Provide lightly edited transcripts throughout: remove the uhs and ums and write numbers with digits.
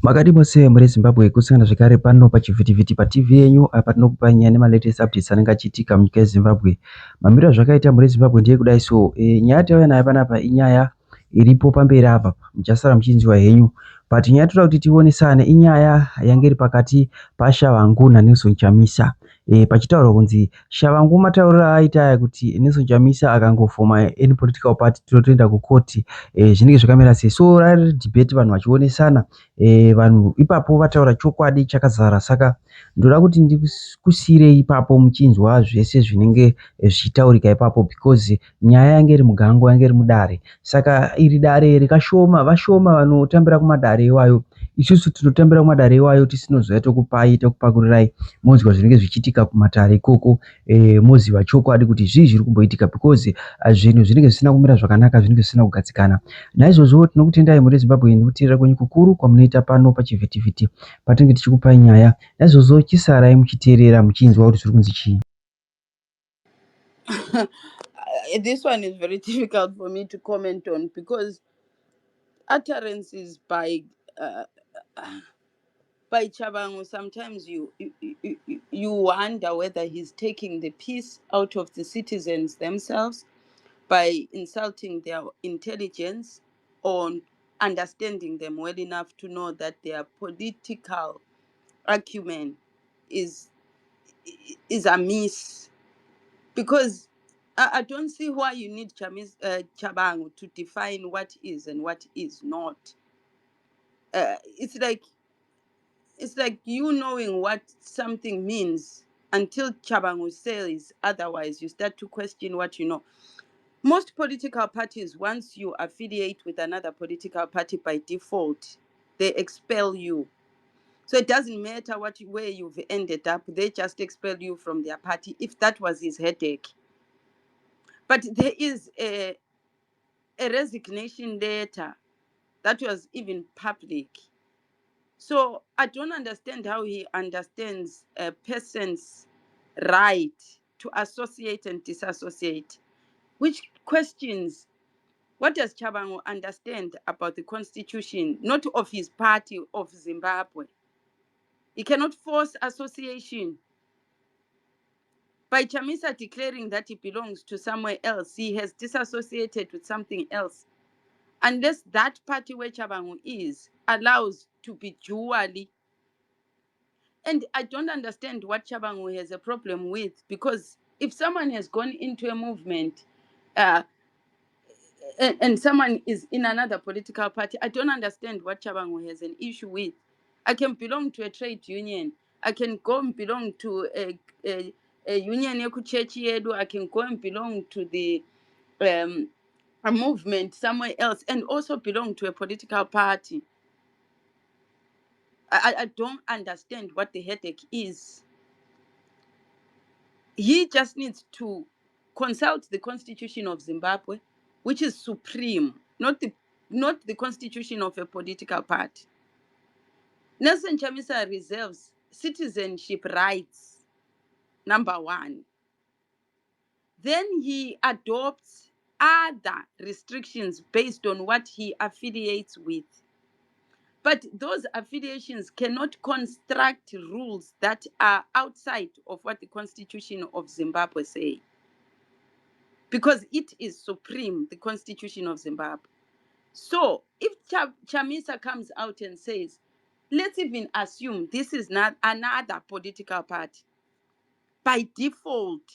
Makati mose muri Zimbabwe kusangana zvekare pano pachivhitivhiti paTV yenyu apa tinokupai nyaya nemalatest updates anenge achiitika munyika yeZimbabwe. Mamiriro azvakaita muri Zimbabwe ndiye kudai so nyaya yatauya nayo panapa inyaya iripo pamberi apa muchasara muchinzwa henyu. But nyaya toda kuti tionesane inyaya yange iri pakati paShavangu naNelson Chamisa. Pachitaurwa kunzi Shavangu matauriro aita aya kuti Nelson Chamisa akangofoma any political party totoenda kukoti zvinenge zvakamira sei. So rari debate vanhu vachionesana vanhu ipapo vataura chokwadi chakazara. Saka ndoda kuti ndikusiyirei ipapo muchinzwa zvese zvinenge zvichitaurika ipapo because nyaya yange iri mugango, yange iri mudare. Saka iri dare rikashoma, vashoma vanotambira kumadare iwayo. Isusu tinotambira kumadare iwayo tisinoziva tokupai tokupakurirai monzwa zvinenge zvichiitika kumatare ikoko, moziva chokwadi kuti zvii zviri kumboitika because zvinhu zvinenge zvisina kumira zvakanaka, zvinenge zvisina kugadzikana. Naizvozvo tinokutendai muri Zimbabwe nekuteerera kwenyu kukuru kwamunoita pano pachivhitivhiti patinenge tichikupai nyaya. Naizvozvo chisarai muchiteerera muchinzwa kuti zviri kunzi chii. This one is very difficult for me to comment on because utterances by Chabangu, sometimes you wonder whether he's taking the peace out of the citizens themselves by insulting their intelligence or understanding them well enough to know that their political acumen is amiss. Because I don't see why you need Chabangu to define what is and what is not. It's like you knowing what something means until Chabangu says otherwise. You start to question what you know. Most political parties, once you affiliate with another political party by default, they expel you. So it doesn't matter where you've ended up, they just expel you from their party, if that was his headache. But there is a resignation letter that was even public. So I don't understand how he understands a person's right to associate and disassociate, which questions what does Chabangu understand about the constitution, not of his party, of Zimbabwe. He cannot force association. By Chamisa declaring that he belongs to somewhere else, he has disassociated with something else. Unless that party where Chabangu is allows to be dually. And I don't understand what Chabangu has a problem with, because if someone has gone into a movement and someone is in another political party, I don't understand what Chabangu has an issue with. I can belong to a trade union. I can go and belong to a union yedu. I can go and belong to the a movement somewhere else and also belong to a political party. I don't understand what the headache is. He just needs to consult the Constitution of Zimbabwe, which is supreme, not the constitution of a political party. Nelson Chamisa reserves citizenship rights, number one. Then he adopts other restrictions based on what he affiliates with. But those affiliations cannot construct rules that are outside of what the Constitution of Zimbabwe say, because it is supreme, the Constitution of Zimbabwe. So if Chamisa comes out and says, let's even assume this is not another political party, by default,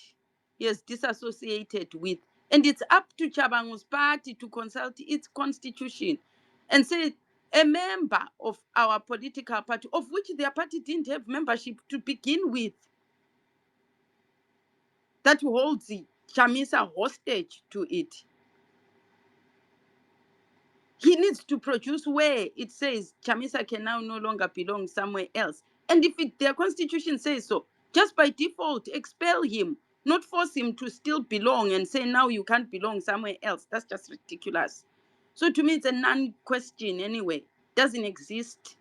he is disassociated with, and it's up to Chabangu's party to consult its constitution and say, a member of our political party, of which their party didn't have membership to begin with, that holds the Chamisa hostage to it. He needs to produce where it says Chamisa can now no longer belong somewhere else. And if their constitution says so, just by default, expel him, not force him to still belong and say now you can't belong somewhere else. That's just ridiculous. So to me, it's a non-question anyway. Doesn't exist.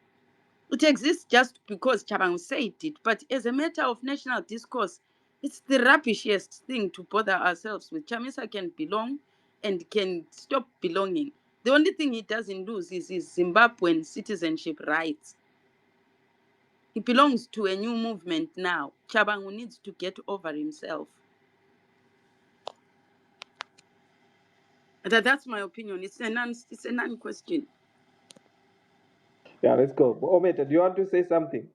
It exists just because Chabangu said it. But as a matter of national discourse, it's the rubbishiest thing to bother ourselves with. Chamisa can belong and can stop belonging. The only thing he doesn't lose is his Zimbabwean citizenship rights. He belongs to a new movement now. Chabangu needs to get over himself. That's my opinion. It's a non-question. Yeah, let's go. Ometa, do you want to say something?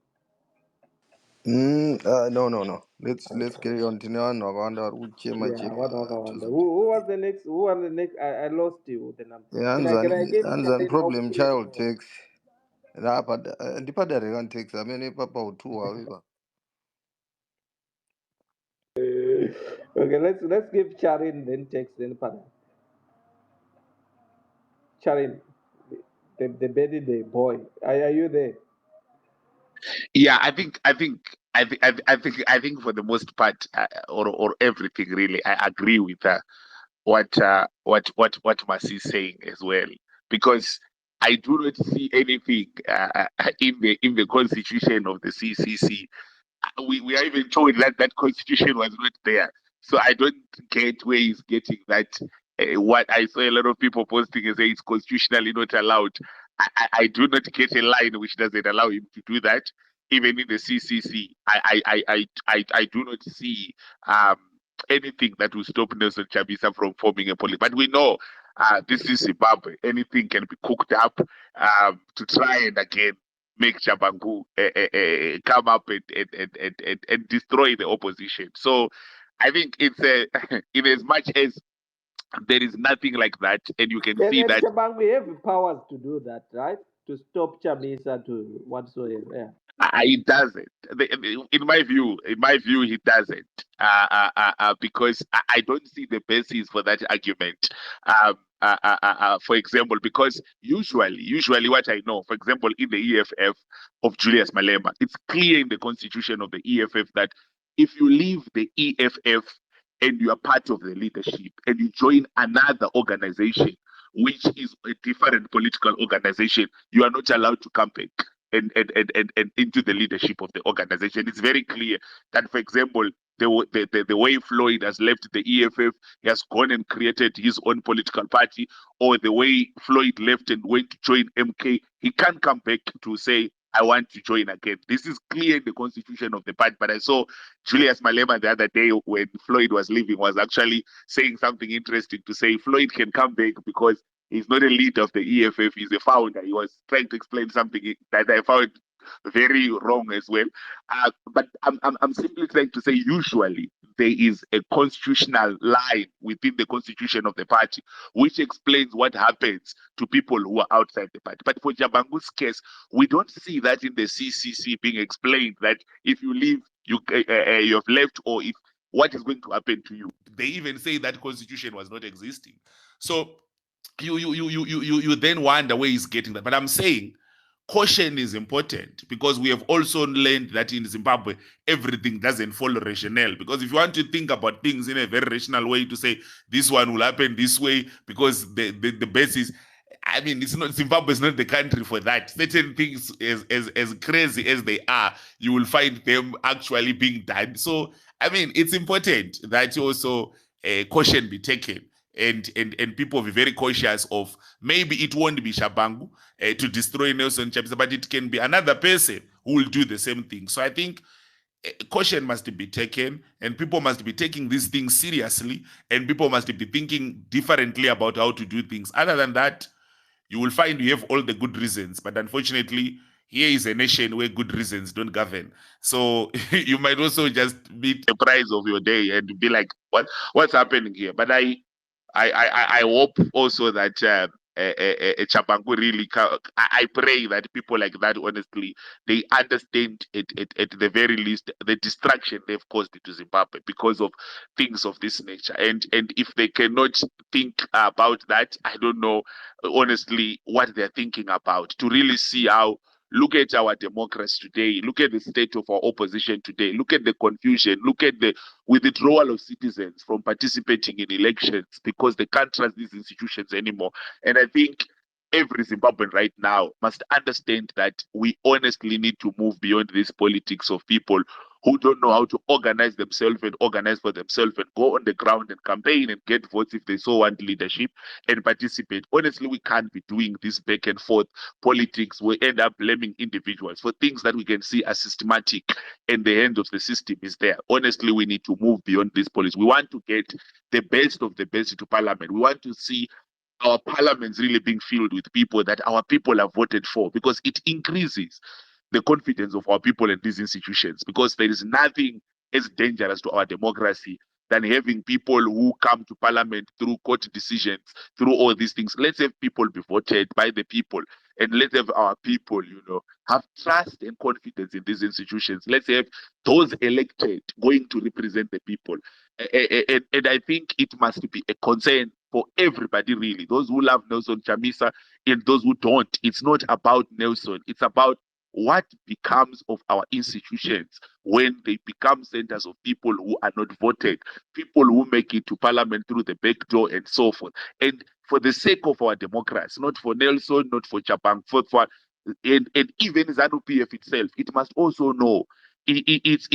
No. Let's carry on. Tinano Wanda Uchema Yeah, what Chema wonder. Tuesday. Who was the next? Who was the next? I lost you. The number. Yeah, Can I give Anzan Charlene problem opportunity? child takes. Dipada can takes. I mean, Papa or two. However. Okay, let's give Charin then text then Pada. Charin, the baby the boy. Are you there? Yeah, I think for the most part, or everything really, I agree with what Masi is saying as well, because I do not see anything in the constitution of the CCC. We are even told that that constitution was not there, so I don't get where he's getting that. What I saw a lot of people posting and say it's constitutionally not allowed. I do not get a line which doesn't allow him to do that. Even in the CCC, I do not see um, anything that will stop Nelson Chamisa from forming a policy. But we know this is Zimbabwe. Anything can be cooked up to try and again make Chabangu come up and destroy the opposition. So I think it's in as much as there is nothing like that, and you can see And that Chabangu have powers to do that, right? To stop Chamisa to whatsoever. Yeah. he doesn't. In my view, he doesn't. Because I don't see the basis for that argument. For example, because usually what I know, for example, in the EFF of Julius Malema, it's clear in the constitution of the EFF that if you leave the EFF and you are part of the leadership and you join another organization, which is a different political organization, you are not allowed to come back and into the leadership of the organization. It's very clear that, for example, the way Floyd has left the EFF, he has gone and created his own political party, or the way Floyd left and went to join MK, he can't come back to say, I want to join again. This is clear in the constitution of the party. But I saw Julius Malema the other day when Floyd was leaving, was actually saying something interesting to say Floyd can come back because he's not a leader of the EFF, he's a founder. He was trying to explain something that I found very wrong as well. But I'm simply trying to say, usually there is a constitutional line within the constitution of the party which explains what happens to people who are outside the party. But for Chabangu's case, we don't see that in the CCC being explained that if you leave, you have left, or if what is going to happen to you. They even say that constitution was not existing. So you then wonder where he's getting that. But I'm saying caution is important, because we have also learned that in Zimbabwe everything doesn't follow rationale. Because if you want to think about things in a very rational way, to say this one will happen this way because the basis, I mean, it's not, Zimbabwe is not the country for that. Certain things, as crazy as they are, you will find them actually being done. So I mean, it's important that also caution be taken, and people be very cautious of, maybe it won't be Chabangu to destroy Nelson Chamisa, but it can be another person who will do the same thing. So I think caution must be taken, and people must be taking these things seriously, and people must be thinking differently about how to do things. Other than that, you will find you have all the good reasons, but unfortunately, here is a nation where good reasons don't govern. So you might also just meet the prize of your day and be like, what's happening here? But I hope also that Chabangu really, I pray that people like that, honestly, they understand at the very least the distraction they've caused to Zimbabwe because of things of this nature. And if they cannot think about that, I don't know, honestly, what they're thinking about, to really see how. Look at our democracy today. Look at the state of our opposition today. Look at the confusion. Look at the withdrawal of citizens from participating in elections because they can't trust these institutions anymore. And I think every Zimbabwean right now must understand that we honestly need to move beyond this politics of people who don't know how to organize themselves and organize for themselves and go on the ground and campaign and get votes if they so want leadership and participate. Honestly, we can't be doing this back and forth politics. We end up blaming individuals for things that we can see as systematic, and the end of the system is there. Honestly, we need to move beyond this policy. We want to get the best of the best to parliament. We want to see our parliaments really being filled with people that our people have voted for, because it increases the confidence of our people in these institutions, because there is nothing as dangerous to our democracy than having people who come to parliament through court decisions, through all these things. Let's have people be voted by the people, and let's have our people, have trust and confidence in these institutions. Let's have those elected going to represent the people. And I think it must be a concern for everybody, really. Those who love Nelson Chamisa and those who don't. It's not about Nelson. It's about what becomes of our institutions when they become centers of people who are not voted, people who make it to parliament through the back door and so forth. And for the sake of our democracy, not for Nelson, not for Chabang, and even ZANU-PF itself, it must also know it's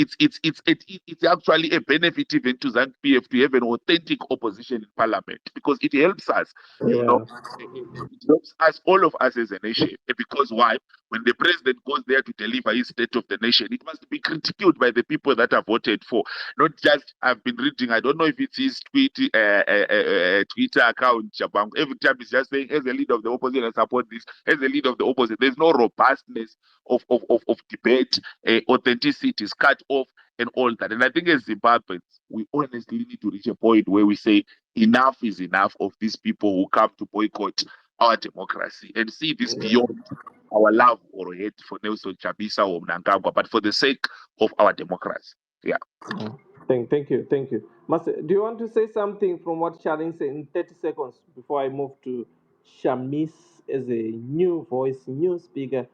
actually a benefit even to ZANU-PF to have an authentic opposition in parliament, because it helps us, Yeah. it helps us, all of us as a nation. Because why? When the president goes there to deliver his state of the nation, it must be critiqued by the people that are voted for. Not just, I've been reading, I don't know if it's his Twitter account, Chabang. Every time he's just saying, as a leader of the opposition, I support this. As a leader of the opposition, there's no robustness of debate. Authenticity is cut off and all that. And I think as Zimbabweans, we honestly need to reach a point where we say enough is enough of these people who come to boycott our democracy, and see this beyond our love or hate for Nelson Chamisa or Mnangagwa, but for the sake of our democracy. Yeah. Thank you. Master, do you want to say something from what Charlene said in 30 seconds before I move to Shamis as a new voice, new speaker,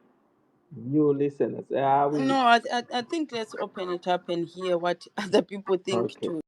new listeners? No, I think let's open it up and hear what other people think Okay. too.